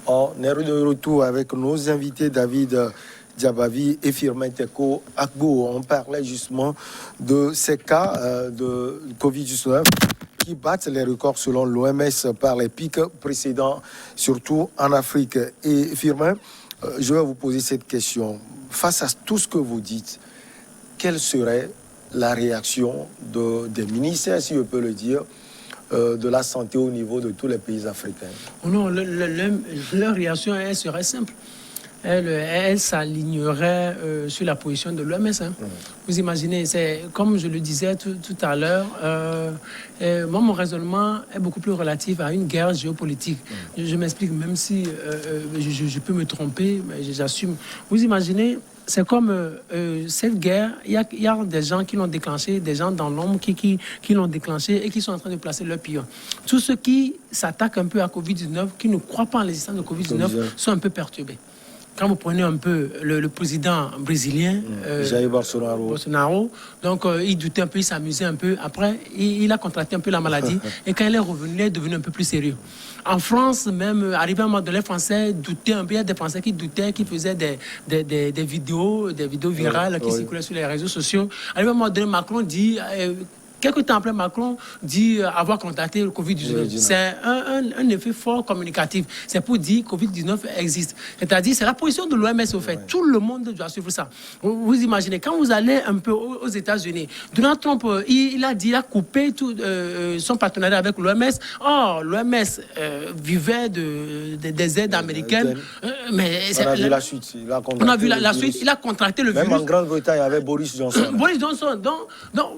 On est de retour avec nos invités David Diabavi et Firmin Teko Agbo. On parlait justement de ces cas de Covid-19 qui battent les records selon l'OMS par les pics précédents, surtout en Afrique. Et Firmin, je vais vous poser cette question. Face à tout ce que vous dites, quelle serait la réaction des ministères, si je peux le dire, de la santé au niveau de tous les pays africains? Non, leur réaction, elle serait simple. Elle s'alignerait sur la position de l'OMS. Vous imaginez, c'est comme je le disais tout à l'heure, moi mon raisonnement est beaucoup plus relatif à une guerre géopolitique. Je m'explique, même si je peux me tromper, mais j'assume. Vous imaginez, c'est comme cette guerre, il y a des gens qui l'ont déclenchée, des gens dans l'ombre qui l'ont déclenchée et qui sont en train de placer leur pion. Tous ceux qui s'attaquent un peu à Covid-19, qui ne croient pas en l'existence de Covid-19, sont un peu perturbés. Quand vous prenez un peu le président brésilien, Jair Bolsonaro, donc il doutait un peu, il s'amusait un peu. Après, il a contracté un peu la maladie. Et quand il est revenu, il est devenu un peu plus sérieux. En France, même, arrivé à un moment donné, les Français doutaient un peu. Il y a des Français qui doutaient, qui faisaient des vidéos virales qui circulaient sur les réseaux sociaux. Arrivé à un moment donné, Macron dit... Quelques temps après, Macron dit avoir contacté le Covid-19. C'est un effet fort communicatif. C'est pour dire que Covid-19 existe. C'est-à-dire, c'est la position de l'OMS au fait. Tout le monde doit suivre ça. Vous imaginez, quand vous allez un peu aux États-Unis, Donald Trump, il a coupé tout son partenariat avec l'OMS. Oh, l'OMS vivait des aides américaines. Mais on a vu la suite. On a vu la suite. Il a contracté le virus. Même en Grande-Bretagne, avec Boris Johnson. Boris Johnson. Donc,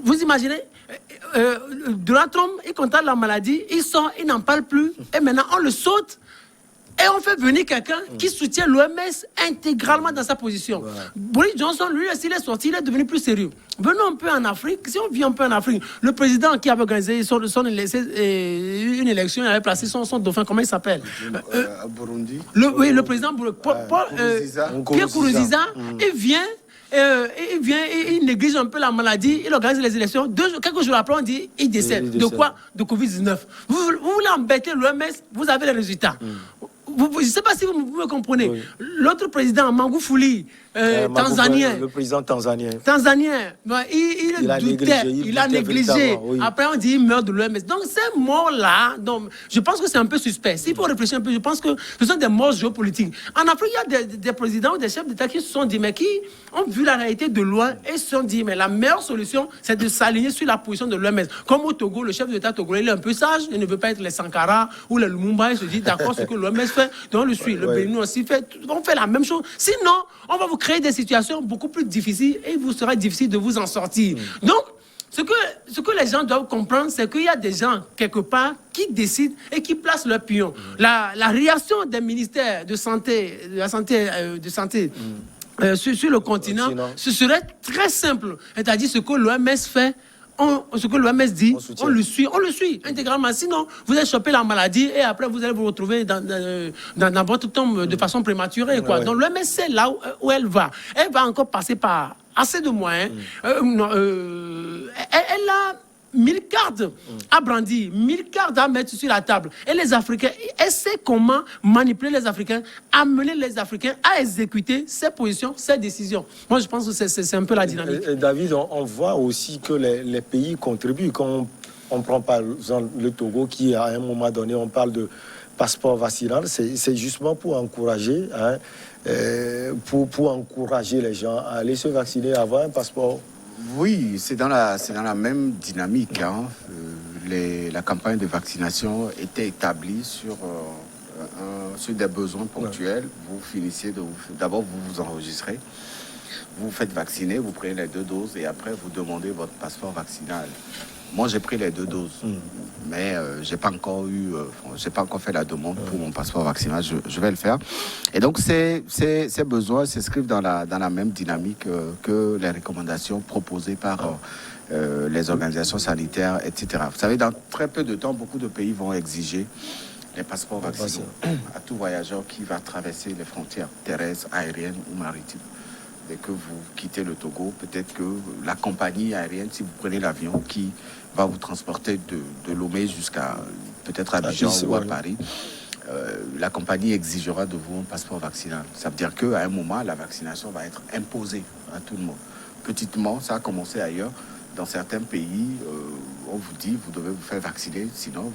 vous imaginez, Donald Trump, il contracte la maladie, il sort, il n'en parle plus, et maintenant on le saute et on fait venir quelqu'un qui soutient l'OMS intégralement dans sa position. Boris Johnson, lui, s'il est sorti, il est devenu plus sérieux. Venons un peu en Afrique. Si on vit un peu en Afrique, le président qui avait organisé une élection, il avait placé son dauphin, comment il s'appelle Burundi. Le président Pierre Nkurunziza, il vient. Il néglige un peu la maladie, il organise les élections. Quelques jours après, on dit il décède. De quoi? De Covid-19. Vous voulez embêter l'OMS, vous avez les résultats. Je ne sais pas si vous me comprenez. Oui. L'autre président, Magufuli, tanzanien. Le président tanzanien. Il a négligé. Oui. Après, on dit il meurt de l'OMS. Donc, ces morts-là, je pense que c'est un peu suspect. S'il faut réfléchir un peu, je pense que ce sont des morts géopolitiques. En Afrique, il y a des présidents ou des chefs d'État qui se sont dit, mais qui ont vu la réalité de loin et se sont dit, mais la meilleure solution, c'est de s'aligner sur la position de l'OMS. Comme au Togo, le chef d'État togolais, il est un peu sage, il ne veut pas être les Sankara ou les Lumumba, il se dit, d'accord, ce que l'OMS fait, donc on le suit. Le Bénin aussi fait, on fait la même chose. Sinon, on va vous créer des situations beaucoup plus difficiles et il vous sera difficile de vous en sortir. Donc, ce que les gens doivent comprendre, c'est qu'il y a des gens, quelque part, qui décident et qui placent leur pion. La réaction des ministères de santé, sur le continent, ce serait très simple. C'est-à-dire ce que l'OMS fait, ce que l'OMS dit, on le suit intégralement. Sinon, vous allez choper la maladie et après, vous allez vous retrouver dans votre tombe de façon prématurée. Quoi. Donc, l'OMS, c'est là où elle va. Elle va encore passer par assez de moyens. Elle a 1000 cartes à brandir, 1000 cartes à mettre sur la table. Et les Africains, elle sait comment manipuler les Africains, amener les Africains à exécuter ces positions, ces décisions. Moi, je pense que c'est un peu la dynamique. Et David, on voit aussi que les pays contribuent. Quand on prend par exemple le Togo, qui à un moment donné, on parle de passeport vaccinal, c'est justement pour encourager, pour encourager les gens à aller se vacciner, à avoir un passeport. Oui, c'est dans la même dynamique. La campagne de vaccination était établie sur des besoins ponctuels. Vous finissez d'abord vous vous enregistrez, vous faites vacciner, vous prenez les 2 doses et après vous demandez votre passeport vaccinal. Moi, j'ai pris les 2 doses, mais j'ai pas encore fait la demande pour mon passeport vaccinal. Je vais le faire. Et donc, ces besoins s'inscrivent dans la même dynamique que les recommandations proposées par les organisations sanitaires, etc. Vous savez, dans très peu de temps, beaucoup de pays vont exiger les passeports vaccinaux à tout voyageur qui va traverser les frontières terrestres, aériennes ou maritimes. Dès que vous quittez le Togo, peut-être que la compagnie aérienne, si vous prenez l'avion qui va vous transporter de Lomé jusqu'à peut-être Abidjan ou à Paris, la compagnie exigera de vous un passeport vaccinal. Ça veut dire qu'à un moment, la vaccination va être imposée à tout le monde. Petitement, ça a commencé ailleurs. Dans certains pays, on vous dit, vous devez vous faire vacciner, sinon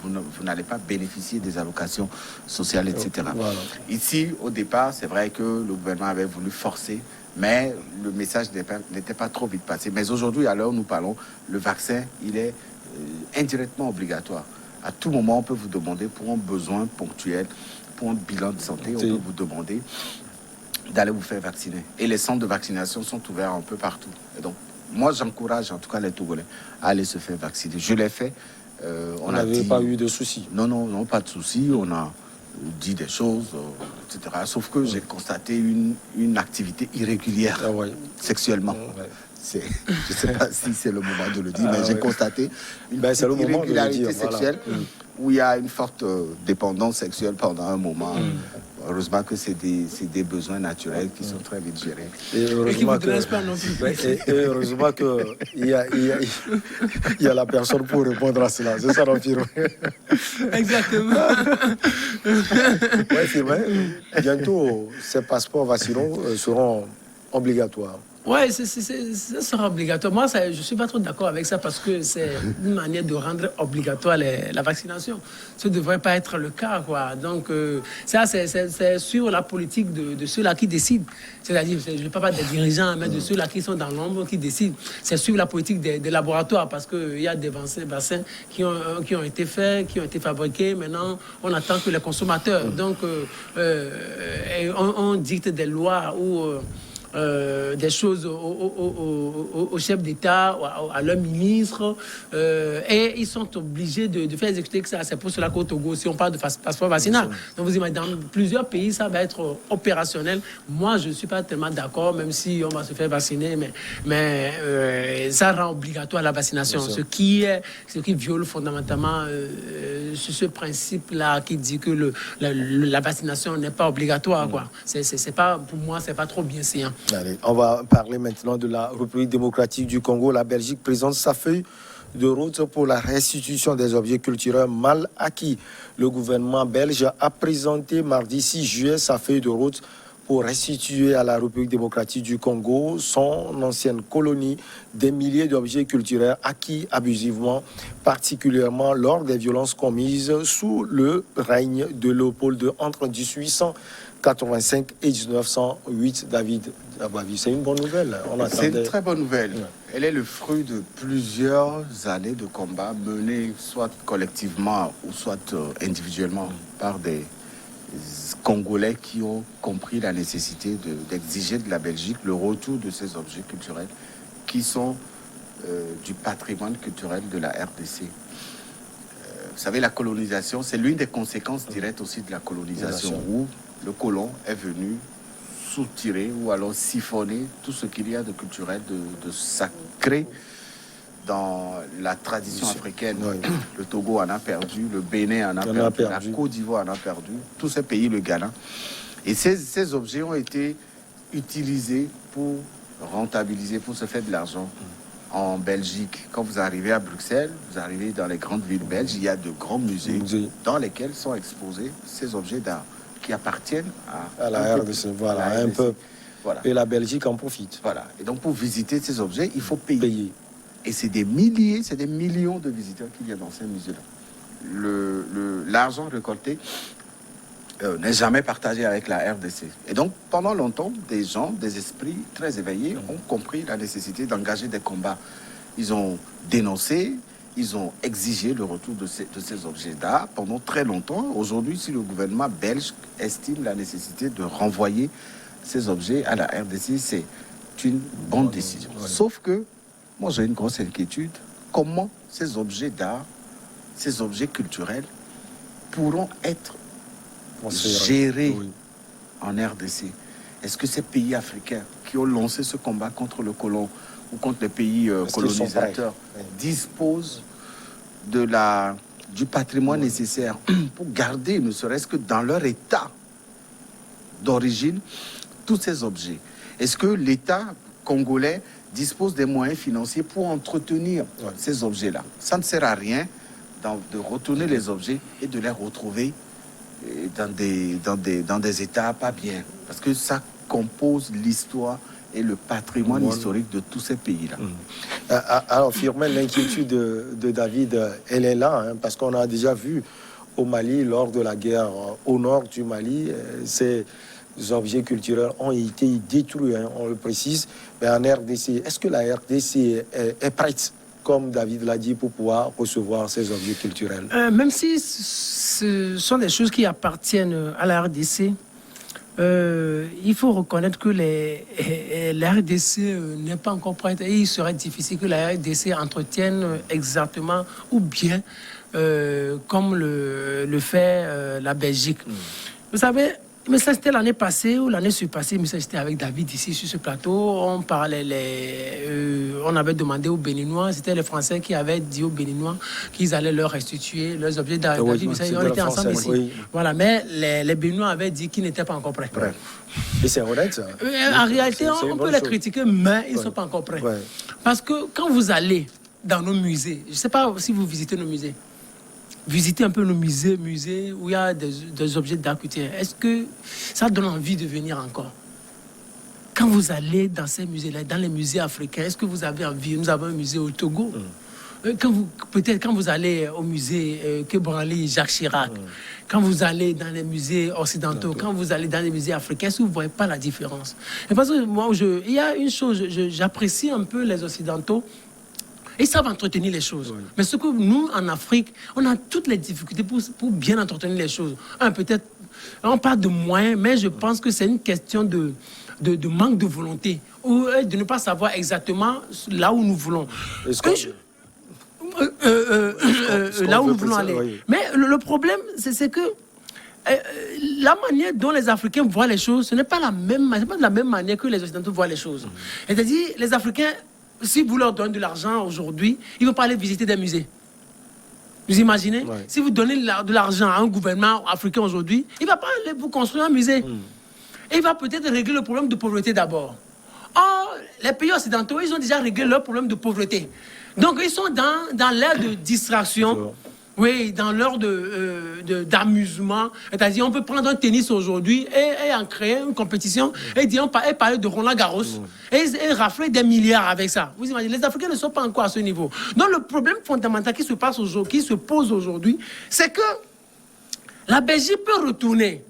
vous n'allez pas bénéficier des allocations sociales, etc. Voilà. Ici, au départ, c'est vrai que le gouvernement avait voulu forcer, mais le message n'était pas trop vite passé. Mais aujourd'hui, à l'heure où nous parlons, le vaccin, il est indirectement obligatoire. À tout moment, on peut vous demander, pour un besoin ponctuel, pour un bilan de santé, on peut vous demander d'aller vous faire vacciner. Et les centres de vaccination sont ouverts un peu partout. Et donc, moi, j'encourage en tout cas les Togolais à aller se faire vacciner. Je l'ai fait. On n'avait pas eu de soucis. Non, pas de soucis. On a dit des choses, etc. Sauf que j'ai constaté une activité irrégulière sexuellement. Je ne sais pas si c'est le moment de le dire, mais j'ai constaté une irrégularité sexuelle où il y a une forte dépendance sexuelle pendant un moment. Heureusement que c'est des besoins naturels qui sont très vite gérés. Et qui ne vous dressent pas non plus. Et heureusement qu'il y a la personne pour répondre à cela. C'est ça, l'enfirme. Exactement. Oui, c'est vrai. Bientôt, ces passeports vaccinaux seront obligatoires. Oui, ça sera obligatoire. Moi, je ne suis pas trop d'accord avec ça parce que c'est une manière de rendre obligatoire la vaccination. Ce ne devrait pas être le cas, quoi. Donc, ça, c'est sur la politique de ceux-là qui décident. C'est-à-dire, je ne vais pas parler des dirigeants, mais de ceux-là qui sont dans l'ombre, qui décident. C'est sur la politique des laboratoires parce qu'il y a des vaccins qui ont été faits, qui ont été fabriqués. Maintenant, on attend que les consommateurs. Donc, on dicte des lois où... des choses au chef d'État, à leur ministre, et ils sont obligés de faire exécuter ça. C'est pour cela qu'au Togo, si on parle de passeport vaccinal, donc vous imaginez, dans plusieurs pays, ça va être opérationnel. Moi, je ne suis pas tellement d'accord, même si on va se faire vacciner, mais ça rend obligatoire la vaccination, ce qui viole fondamentalement ce principe-là qui dit que la vaccination n'est pas obligatoire, quoi. C'est pas, pour moi, c'est pas trop bien séant. Allez, on va parler maintenant de la République démocratique du Congo. La Belgique présente sa feuille de route pour la restitution des objets culturels mal acquis. Le gouvernement belge a présenté mardi 6 juillet sa feuille de route pour restituer à la République démocratique du Congo, son ancienne colonie, des milliers d'objets culturels acquis abusivement, particulièrement lors des violences commises sous le règne de Léopold II entre 1885 et 1908, David Abavi. C'est une bonne nouvelle. C'est une très bonne nouvelle. Elle est le fruit de plusieurs années de combat menés soit collectivement ou soit individuellement par des Congolais qui ont compris la nécessité d'exiger de la Belgique le retour de ces objets culturels qui sont du patrimoine culturel de la RDC. Vous savez, la colonisation, c'est l'une des conséquences directes aussi de la colonisation, où le colon est venu soutirer ou alors siphonner tout ce qu'il y a de culturel, de sacré dans la tradition africaine. Le Togo en a perdu, le Bénin en a perdu, la Côte d'Ivoire en a perdu, tous ces pays, le Ghana. Et ces objets ont été utilisés pour rentabiliser, pour se faire de l'argent. En Belgique, quand vous arrivez à Bruxelles, vous arrivez dans les grandes villes belges, il y a de grands musées dans lesquels sont exposés ces objets d'art qui appartiennent à la RDC. Voilà, un peu. Voilà. Et la Belgique en profite. Voilà. Et donc, pour visiter ces objets, il faut payer. Et c'est des milliers, c'est des millions de visiteurs qui viennent dans ces musées-là. L'argent récolté n'est jamais partagé avec la RDC. Et donc, pendant longtemps, des gens, des esprits très éveillés ont compris la nécessité d'engager des combats. Ils ont dénoncé, ils ont exigé le retour de ces objets d'art pendant très longtemps. Aujourd'hui, si le gouvernement belge estime la nécessité de renvoyer ces objets à la RDC, c'est une bonne décision. Sauf que, moi j'ai une grosse inquiétude. Comment ces objets d'art, ces objets culturels pourront être gérés en RDC? Est-ce que ces pays africains qui ont lancé ce combat contre le colon ou contre les pays colonisateurs disposent du patrimoine nécessaire pour garder, ne serait-ce que dans leur état d'origine, tous ces objets? Est-ce que l'État congolais dispose des moyens financiers pour entretenir ces objets-là? Ça ne sert à rien de retourner les objets et de les retrouver dans des états pas bien. Parce que ça compose l'histoire et le patrimoine historique de tous ces pays-là. Alors, Firmin, l'inquiétude de David, elle est là, hein, parce qu'on a déjà vu au Mali, lors de la guerre au nord du Mali, ces objets culturels ont été détruits, hein, on le précise. Mais en RDC, est-ce que la RDC est prête, comme David l'a dit, pour pouvoir recevoir ces objets culturels? Même si ce sont des choses qui appartiennent à la RDC, il faut reconnaître que la RDC n'est pas encore prête et il serait difficile que la RDC entretienne exactement ou bien comme le fait la Belgique. Vous savez, mais ça c'était l'année passée ou l'année surpassée, mais ça j'étais avec David ici sur ce plateau, on parlait, on avait demandé aux Béninois, c'était les Français qui avaient dit aux Béninois qu'ils allaient leur restituer leurs objets d'art. On était ensemble ici. Oui. Voilà, mais les Béninois avaient dit qu'ils n'étaient pas encore prêts. Ouais. Et c'est honnête, ça. En réalité, on peut les critiquer, mais ils ne sont pas encore prêts. Ouais. Parce que quand vous allez dans nos musées, je ne sais pas si vous visitez nos musées, visiter un peu nos musées où il y a des objets d'art culturel. Est-ce que ça donne envie de venir encore? Quand vous allez dans ces musées-là, dans les musées africains, est-ce que vous avez envie? Nous avons un musée au Togo. Peut-être quand vous allez au musée que branly Jacques Chirac, quand vous allez dans les musées occidentaux, quand vous allez dans les musées africains, est-ce que vous ne voyez pas la différence? Et parce que moi, il y a une chose, j'apprécie un peu les Occidentaux. Ils savent entretenir les choses. Oui. Mais ce que nous, en Afrique, on a toutes les difficultés pour bien entretenir les choses. Peut-être, on parle de moyens, mais je pense que c'est une question de manque de volonté ou de ne pas savoir exactement là où nous voulons. Là où nous voulons aller. Oui. Mais le problème, c'est que la manière dont les Africains voient les choses, ce n'est pas de la même manière que les Occidentaux voient les choses. C'est-à-dire, les Africains, si vous leur donnez de l'argent aujourd'hui, ils ne vont pas aller visiter des musées. Vous imaginez? Si vous donnez de l'argent à un gouvernement africain aujourd'hui, il ne va pas aller vous construire un musée. Et il va peut-être régler le problème de pauvreté d'abord. Or, les pays occidentaux, ils ont déjà réglé leur problème de pauvreté. Donc, ils sont dans l'ère de distraction. Oui, dans l'heure d'amusement. C'est-à-dire, on peut prendre un tennis aujourd'hui et en créer une compétition et parler de Roland Garros et rafler des milliards avec ça. Vous imaginez, les Africains ne sont pas encore à ce niveau. Donc, le problème fondamental qui se pose aujourd'hui, c'est que la Belgique peut retourner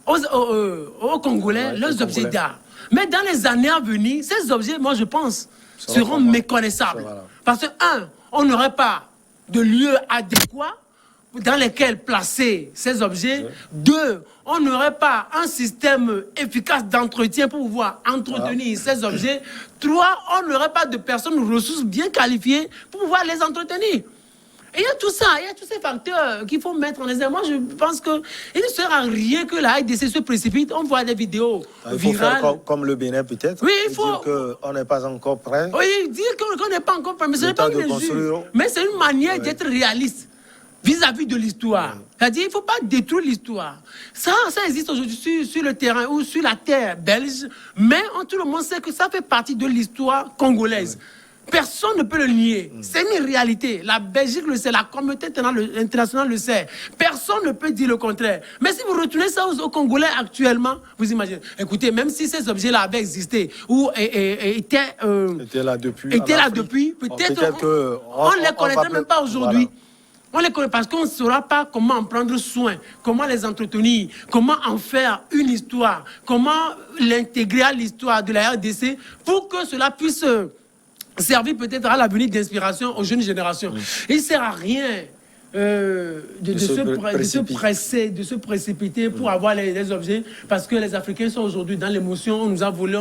aux Congolais leurs objets d'art. Mais dans les années à venir, ces objets, moi je pense, seront méconnaissables. Parce que, on n'aurait pas de lieux adéquats dans lesquels placer ces objets. 2, on n'aurait pas un système efficace d'entretien pour pouvoir entretenir ces objets. 3, on n'aurait pas de personnes ou ressources bien qualifiées pour pouvoir les entretenir. Et il y a tout ça, il y a tous ces facteurs qu'il faut mettre en exergue. Moi, je pense qu'il ne sert à rien que la RDC se précipite. On voit des vidéos virales. Il faut faire comme le Bénin, peut-être. Oui, il faut. Dire qu'on n'est pas encore prêt. Oui, dire qu'on n'est pas encore prêt. Mais ce n'est pas une injure. Mais c'est une manière d'être réaliste vis-à-vis de l'histoire. C'est-à-dire, il ne faut pas détruire l'histoire. Ça existe aujourd'hui sur le terrain ou sur la terre belge. Mais tout le monde sait que ça fait partie de l'histoire congolaise. Personne ne peut le nier. C'est une réalité. La Belgique le sait, la communauté internationale le sait. Personne ne peut dire le contraire. Mais si vous retournez ça aux Congolais actuellement, vous imaginez. Écoutez, même si ces objets-là avaient existé ou étaient là depuis, peut-être on ne les connaîtrait même pas aujourd'hui. Voilà. On les connaît parce qu'on ne saura pas comment en prendre soin, comment les entretenir, comment en faire une histoire, comment l'intégrer à l'histoire de la RDC pour que cela puisse servir peut-être à l'avenir d'inspiration aux jeunes générations. Il ne sert à rien de se précipiter pour avoir les objets, parce que les Africains sont aujourd'hui dans l'émotion. On nous a volé,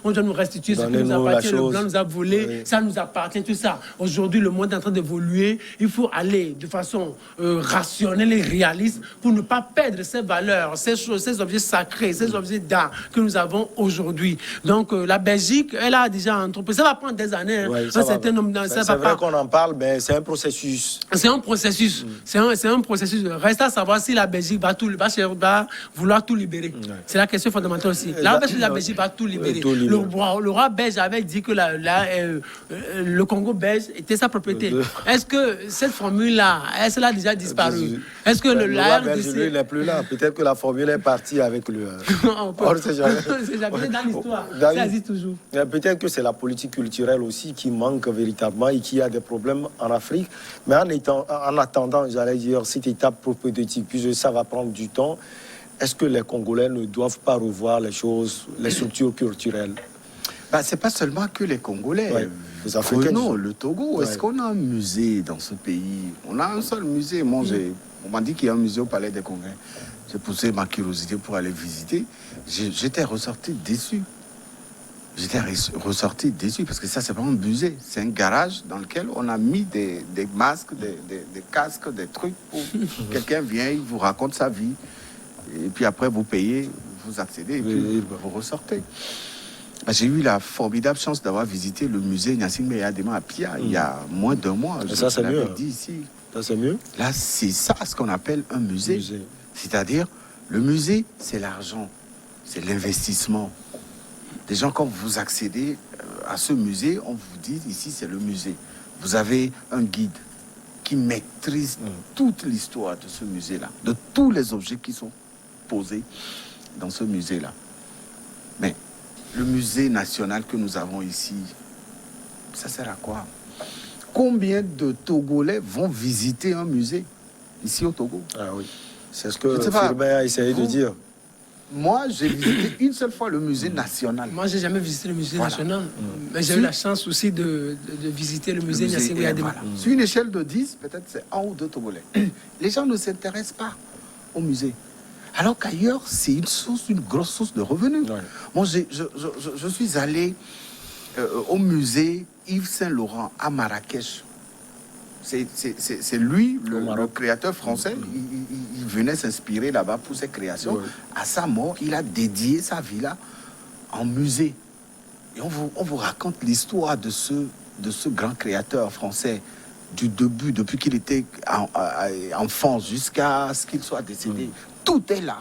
on doit nous restituer ce qui nous appartient, le blanc nous a volé, ça nous appartient, tout ça. Aujourd'hui, le monde est en train d'évoluer. Il faut aller de façon rationnelle et réaliste pour ne pas perdre ces valeurs, ces objets sacrés, ces objets d'art que nous avons aujourd'hui. Donc, la Belgique, elle a déjà entrepris. Ça va prendre des années. C'est vrai qu'on en parle, mais c'est un processus. C'est un processus. processus. C'est un processus. Reste à savoir si la Belgique va vouloir tout libérer. C'est la question fondamentale aussi. La Belgique va tout libérer. Le roi belge avait dit que le Congo belge était sa propriété. Est-ce que cette formule-là, est-ce qu'elle a déjà disparu? Est-ce que le roi RDC... belge, lui, n'est plus là. Peut-être que la formule est partie avec lui. C'est jamais dans l'histoire. Ça existe toujours. Peut-être que c'est la politique culturelle aussi qui manque véritablement et qui a des problèmes en Afrique. Mais en attendant, j'allais dire, cette étape propédeutique, puisque ça va prendre du temps, est-ce que les Congolais ne doivent pas revoir les choses, les structures culturelles? C'est pas seulement que les Congolais. Ouais, les Africains. Non, le Togo, Ouais. est-ce qu'on a un musée dans ce pays? On a un seul musée. Moi, on m'a dit qu'il y a un musée au Palais des Congrès. J'ai poussé ma curiosité pour aller visiter. J'étais ressorti déçu. Parce que ça, c'est pas un musée. C'est un garage dans lequel on a mis des masques, des casques, des trucs pour quelqu'un vient, il vous raconte sa vie. Et puis après, vous payez, vous accédez et puis vous ressortez. J'ai eu la formidable chance d'avoir visité le musée Gnassingbé Eyadema à Pia il y a moins d'1 mois. Et ça, c'est mieux. Dit ici. Ça, c'est mieux. Là, c'est ça ce qu'on appelle un musée. C'est-à-dire, le musée, c'est l'argent, c'est l'investissement. Des gens, quand vous accédez à ce musée, on vous dit, ici, c'est le musée. Vous avez un guide qui maîtrise toute l'histoire de ce musée-là, de tous les objets qui sont posés dans ce musée-là. Mais le musée national que nous avons ici, ça sert à quoi? Combien de Togolais vont visiter un musée ici au Togo? Ah oui, c'est ce que Firmin a essayé de dire. Moi, j'ai visité une seule fois le musée national. Moi, j'ai jamais visité le musée national. Mais j'ai eu la chance aussi de visiter le musée Gnassingbé Eyadema. Sur une échelle de 10, peut-être c'est 1 ou 2 Togolais. Les gens ne s'intéressent pas au musée. Alors qu'ailleurs, c'est une grosse source de revenus. Ouais. Moi, je suis allé au musée Yves Saint-Laurent à Marrakech. C'est lui, le créateur français. Il venait s'inspirer là-bas pour ses créations. Ouais. À sa mort, il a dédié sa vie-là en musée. Et on vous raconte l'histoire de ce grand créateur français du début, depuis qu'il était enfant jusqu'à ce qu'il soit décédé. Tout est là.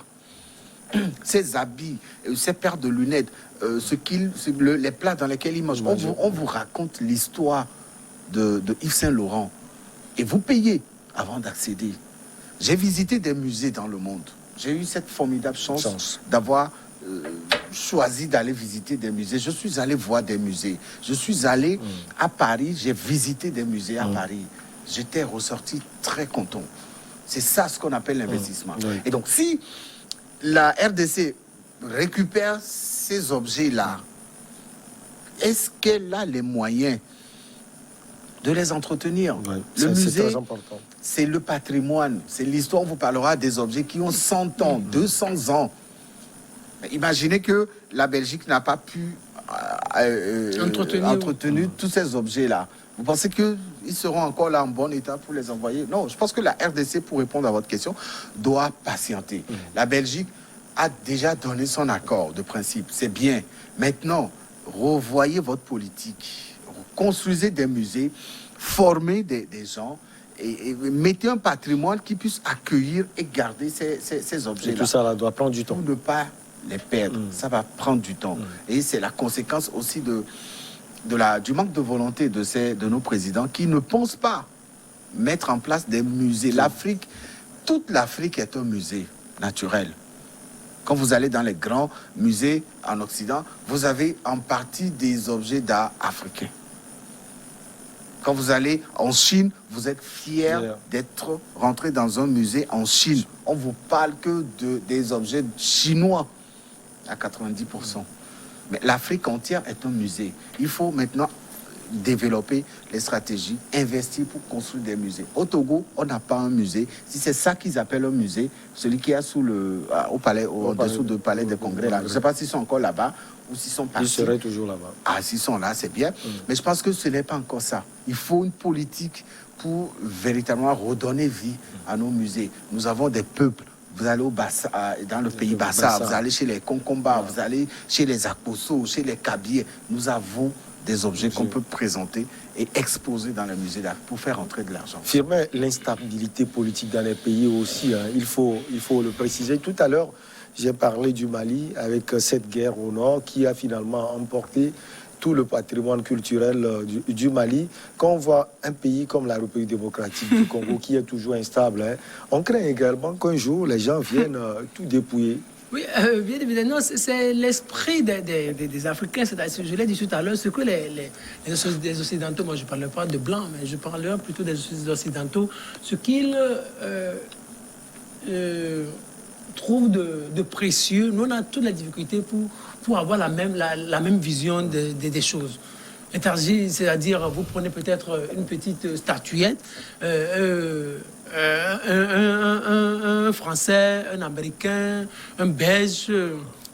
Ses habits, ses paires de lunettes, les plats dans lesquels il mange. On vous raconte l'histoire de Yves Saint-Laurent. Et vous payez avant d'accéder. J'ai visité des musées dans le monde. J'ai eu cette formidable chance d'avoir choisi d'aller visiter des musées. Je suis allé voir des musées. Je suis allé à Paris. J'ai visité des musées à Paris. J'étais ressorti très content. C'est ça ce qu'on appelle l'investissement. Et donc, si la RDC récupère ces objets-là, est-ce qu'elle a les moyens de les entretenir? Le musée, c'est le patrimoine, c'est l'histoire. On vous parlera des objets qui ont 100 ans, 200 ans. Imaginez que la Belgique n'a pas pu entretenir tous ces objets-là. Vous pensez qu'ils seront encore là en bon état pour les envoyer? Non, je pense que la RDC, pour répondre à votre question, doit patienter. La Belgique a déjà donné son accord de principe. C'est bien. Maintenant, revoyez votre politique. Construisez des musées, formez des gens et mettez un patrimoine qui puisse accueillir et garder ces objets-là. Et tout ça, là, doit prendre du temps. Pour ne pas les perdre. Ça va prendre du temps. Et c'est la conséquence aussi du manque de volonté de nos présidents qui ne pensent pas mettre en place des musées. L'Afrique, toute l'Afrique est un musée naturel. Quand vous allez dans les grands musées en Occident, vous avez en partie des objets d'art africains. Quand vous allez en Chine, vous êtes fier d'être rentré dans un musée en Chine. On vous parle que des objets chinois à 90%. Mais l'Afrique entière est un musée. Il faut maintenant développer les stratégies, investir pour construire des musées. Au Togo, on n'a pas un musée. Si c'est ça qu'ils appellent un musée, celui qui est au palais, au-dessous du palais des congrès, là. Je ne sais pas s'ils sont encore là-bas ou s'ils sont partis. Ils seraient toujours là-bas. Ah, s'ils sont là, c'est bien. Mais je pense que ce n'est pas encore ça. Il faut une politique pour véritablement redonner vie à nos musées. Nous avons des peuples. Vous allez au Bassa, dans le pays Bassa, vous allez chez les Konkomba, vous allez chez les Akoso, chez les Kabiers. Nous avons des objets qu'on peut présenter et exposer dans les musées d'art pour faire entrer de l'argent. Firmin, l'instabilité politique dans les pays aussi, hein, il faut le préciser. Tout à l'heure, j'ai parlé du Mali avec cette guerre au nord qui a finalement emporté tout le patrimoine culturel du Mali. Quand on voit un pays comme la République démocratique du Congo qui est toujours instable, hein, on craint également qu'un jour les gens viennent tout dépouiller. Oui, bien évidemment, c'est l'esprit des Africains. Je l'ai dit tout à l'heure, ce que les Occidentaux, moi je ne parle pas de Blancs, mais je parle plutôt des Occidentaux, ce qu'ils trouvent de précieux. Nous, on a toutes les difficultés pour avoir la même vision des choses. Léthargie, c'est-à-dire, vous prenez peut-être une petite statuette, un Français, un Américain, un Belge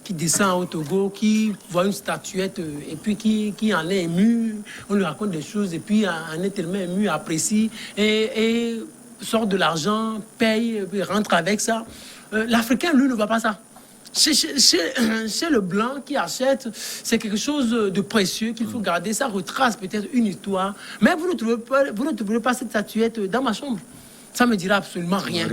qui descend au Togo, qui voit une statuette et puis qui en est ému, on lui raconte des choses et puis en est tellement ému, apprécie et sort de l'argent, paye, puis rentre avec ça. L'Africain, lui, ne voit pas ça. Chez le blanc qui achète, c'est quelque chose de précieux qu'il faut garder. Ça retrace peut-être une histoire. Mais vous ne trouverez pas cette statuette dans ma chambre. Ça me dira absolument rien.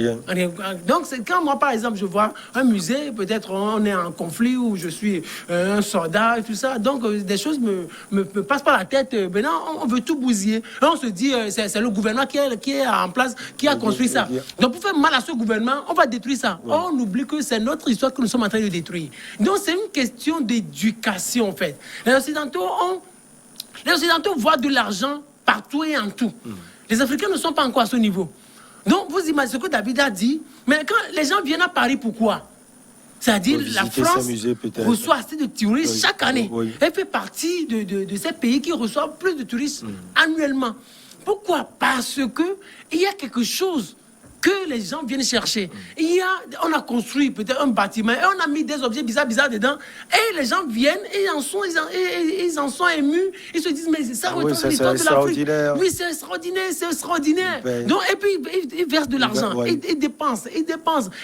Donc, quand moi, par exemple, je vois un musée, peut-être on est en conflit ou je suis un soldat et tout ça. Donc, des choses me passent par la tête. Maintenant, on veut tout bousiller. On se dit, c'est le gouvernement qui est en place, qui a construit ça. Donc, pour faire mal à ce gouvernement, on va détruire ça. On oublie que c'est notre histoire que nous sommes en train de détruire. Donc, c'est une question d'éducation, en fait. Les Occidentaux voient de l'argent partout et en tout. Les Africains ne sont pas encore à ce niveau. Donc, vous imaginez ce que David a dit, mais quand les gens viennent à Paris, pourquoi? C'est-à-dire la France reçoit assez de touristes chaque année. Elle fait partie de ces pays qui reçoivent plus de touristes annuellement. Pourquoi? Parce qu'il y a quelque chose que les gens viennent chercher. On a construit peut-être un bâtiment et on a mis des objets bizarres dedans et les gens viennent et ils en sont émus. Ils se disent, mais ça retrace l'histoire de l'Afrique. Oui, c'est extraordinaire. Donc, et puis, ils versent de l'argent, ils dépensent.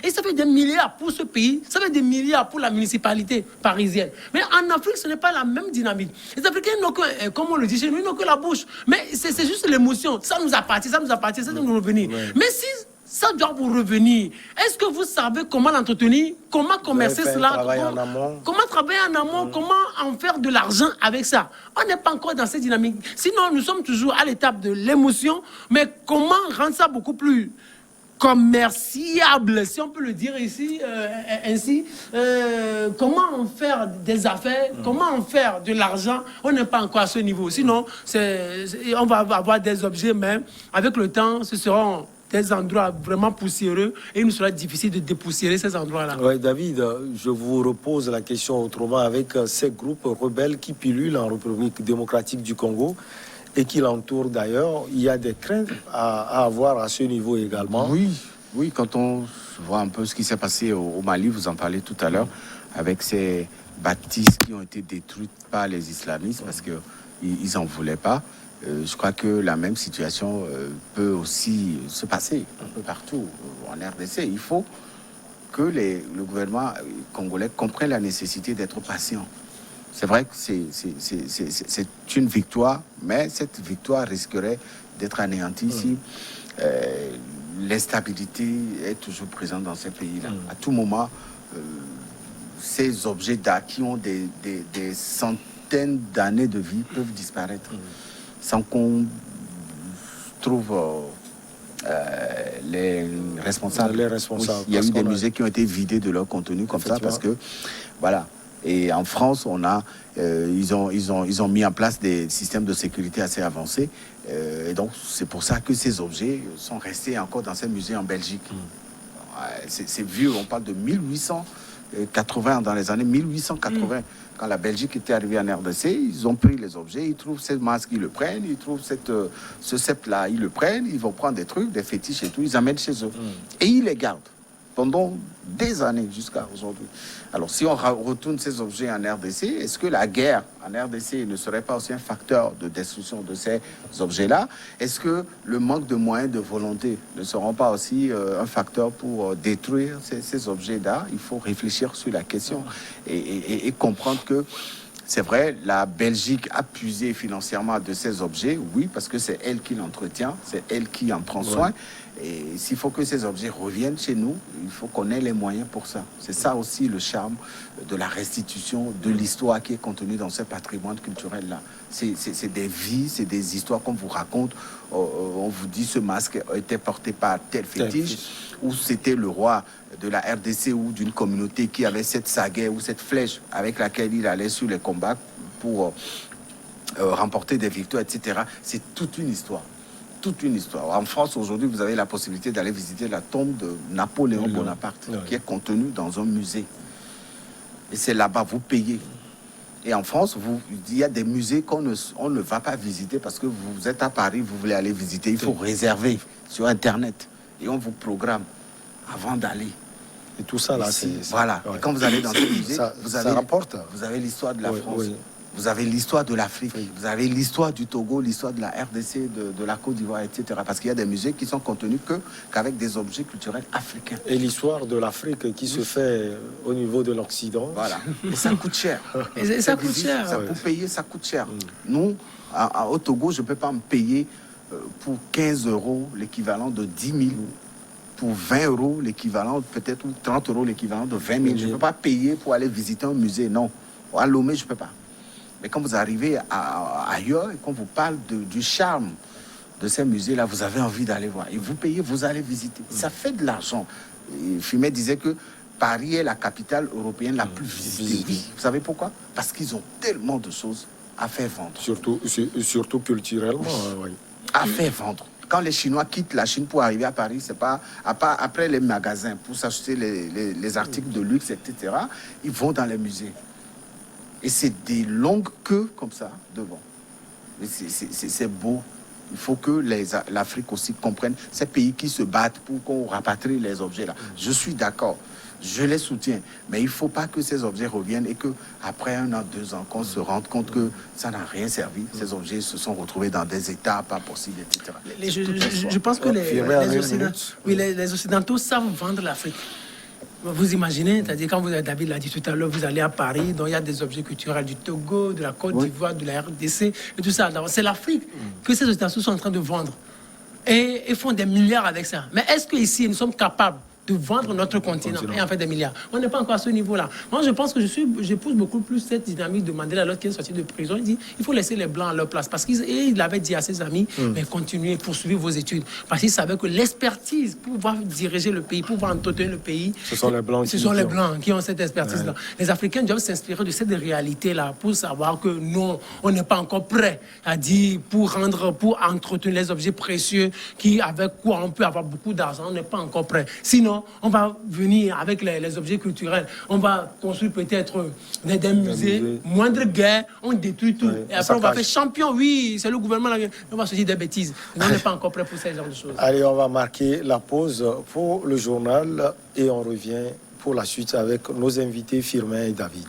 Et ça fait des milliards pour ce pays, ça fait des milliards pour la municipalité parisienne. Mais en Afrique, ce n'est pas la même dynamique. Les Africains n'ont que, comme on le dit chez nous, ils n'ont que la bouche. Mais c'est juste l'émotion. Ça nous appartient, ça doit nous revenir. Mais si ça doit vous revenir. Est-ce que vous savez comment l'entretenir? Comment commercer cela? Comment travailler en amont? Comment en faire de l'argent avec ça? On n'est pas encore dans cette dynamique. Sinon, nous sommes toujours à l'étape de l'émotion. Mais comment rendre ça beaucoup plus commerciable, si on peut le dire ici, ainsi? Comment en faire des affaires? Comment en faire de l'argent? On n'est pas encore à ce niveau. Sinon, on va avoir des objets, mais avec le temps, ce seront des endroits vraiment poussiéreux et il nous sera difficile de dépoussiérer ces endroits-là. Oui, David, je vous repose la question autrement avec ces groupes rebelles qui pilulent en République démocratique du Congo et qui l'entourent d'ailleurs. Il y a des craintes à avoir à ce niveau également. Oui, quand on voit un peu ce qui s'est passé au Mali, vous en parlez tout à l'heure, avec ces bâtisses qui ont été détruites par les islamistes parce qu'ils n'en voulaient pas. Je crois que la même situation peut aussi se passer un peu partout en RDC. Il faut que le gouvernement congolais comprenne la nécessité d'être patient. C'est vrai que c'est une victoire, mais cette victoire risquerait d'être anéantie si l'instabilité est toujours présente dans ces pays-là. À tout moment, ces objets d'art qui ont des centaines d'années de vie peuvent disparaître. Sans qu'on trouve les responsables. Oui, il y a eu des musées qui ont été vidés de leur contenu comme ça parce que, voilà. Et en France, ils ont mis en place des systèmes de sécurité assez avancés. Et donc, c'est pour ça que ces objets sont restés encore dans ces musées en Belgique. C'est vieux, on parle de 1880, dans les années 1880. Quand la Belgique était arrivée en RDC, ils ont pris les objets, ils trouvent ces masques, ils le prennent, ils trouvent ce sceptre-là, ils le prennent, ils vont prendre des trucs, des fétiches et tout, ils amènent chez eux. Et ils les gardent pendant des années jusqu'à aujourd'hui. Alors, si on retourne ces objets en RDC, est-ce que la guerre en RDC ne serait pas aussi un facteur de destruction de ces objets-là? Est-ce que le manque de moyens de volonté ne seront pas aussi un facteur pour détruire ces objets d'art? Il faut réfléchir sur la question et comprendre que C'est vrai, la Belgique a puisé financièrement de ces objets, oui, parce que c'est elle qui l'entretient, c'est elle qui en prend soin. Et s'il faut que ces objets reviennent chez nous, il faut qu'on ait les moyens pour ça. C'est ça aussi le charme de la restitution, de l'histoire qui est contenue dans ce patrimoine culturel-là. C'est des vies, c'est des histoires qu'on vous raconte. On vous dit ce masque a été porté par tel fétiche, ou c'était le roi de la RDC ou d'une communauté qui avait cette sagaie ou cette flèche avec laquelle il allait sur les combats pour remporter des victoires, etc. C'est toute une histoire. Toute une histoire. En France, aujourd'hui, vous avez la possibilité d'aller visiter la tombe de Napoléon Bonaparte, qui est contenue dans un musée. Et c'est là-bas, vous payez. Et en France, il y a des musées qu'on ne va pas visiter parce que vous êtes à Paris, vous voulez aller visiter. Il faut réserver sur Internet. Et on vous programme avant d'aller. Et tout ça, là, c'est... Voilà. Ouais. Et quand vous allez dans ce musée, vous avez l'histoire de la France. Oui. Vous avez l'histoire de l'Afrique, vous avez l'histoire du Togo, l'histoire de la RDC, de la Côte d'Ivoire, etc. Parce qu'il y a des musées qui sont contenus qu'avec des objets culturels africains. Et l'histoire de l'Afrique qui se fait au niveau de l'Occident. Voilà. Et ça coûte cher. Et ça coûte cher. Ça, pour payer, ça coûte cher. Nous, au Togo, je ne peux pas me payer pour 15 € l'équivalent de 10 000. Pour 20 € l'équivalent, peut-être, ou 30 € l'équivalent de 20 000. Je ne peux pas payer pour aller visiter un musée, non. À Lomé, je ne peux pas. Mais quand vous arrivez ailleurs et qu'on vous parle du charme de ces musées-là, vous avez envie d'aller voir. Et vous payez, vous allez visiter. Ça fait de l'argent. Fumet disait que Paris est la capitale européenne la plus visitée. Vous savez pourquoi? Parce qu'ils ont tellement de choses à faire vendre. Surtout culturellement. Oui. À faire vendre. Quand les Chinois quittent la Chine pour arriver à Paris, c'est pas après les magasins pour s'acheter les articles de luxe, etc. Ils vont dans les musées. Et c'est des longues queues comme ça devant. C'est beau. Il faut que l'Afrique aussi comprenne ces pays qui se battent pour qu'on rapatrie les objets là. Je suis d'accord. Je les soutiens. Mais il ne faut pas que ces objets reviennent et qu'après 1 an, 2 ans, qu'on se rende compte que ça n'a rien servi. Ces objets se sont retrouvés dans des états pas possibles, etc. Je pense que les Occidentaux savent vendre l'Afrique. Vous imaginez, c'est-à-dire quand David l'a dit tout à l'heure, vous allez à Paris, donc il y a des objets culturels du Togo, de la Côte d'Ivoire, de la RDC, et tout ça. C'est l'Afrique que ces Occidentaux sont en train de vendre. Et font des milliards avec ça. Mais est-ce qu'ici, nous sommes capables de vendre notre continent et en faire des milliards? On n'est pas encore à ce niveau-là. Moi, je pense que je pousse beaucoup plus cette dynamique de Mandela lorsqu'il est sorti de prison. Il dit il faut laisser les Blancs à leur place. Parce qu'il avait dit à ses amis mais continuez, poursuivez vos études. Parce qu'il savait que l'expertise pour pouvoir diriger le pays, pour pouvoir entretenir le pays, ce sont les Blancs qui ont cette expertise-là. Les Africains doivent s'inspirer de cette réalité-là pour savoir que non, on n'est pas encore prêt à dire pour entretenir les objets précieux avec quoi on peut avoir beaucoup d'argent. On n'est pas encore prêt. Sinon, on va venir avec les objets culturels. On va construire peut-être des musées, moindre guerre, on détruit tout. Et après, on va faire champion. Oui, c'est le gouvernement. On va se dire des bêtises. On n'est pas encore prêt pour ce genre de choses. Allez, on va marquer la pause pour le journal et on revient pour la suite avec nos invités Firmin et David.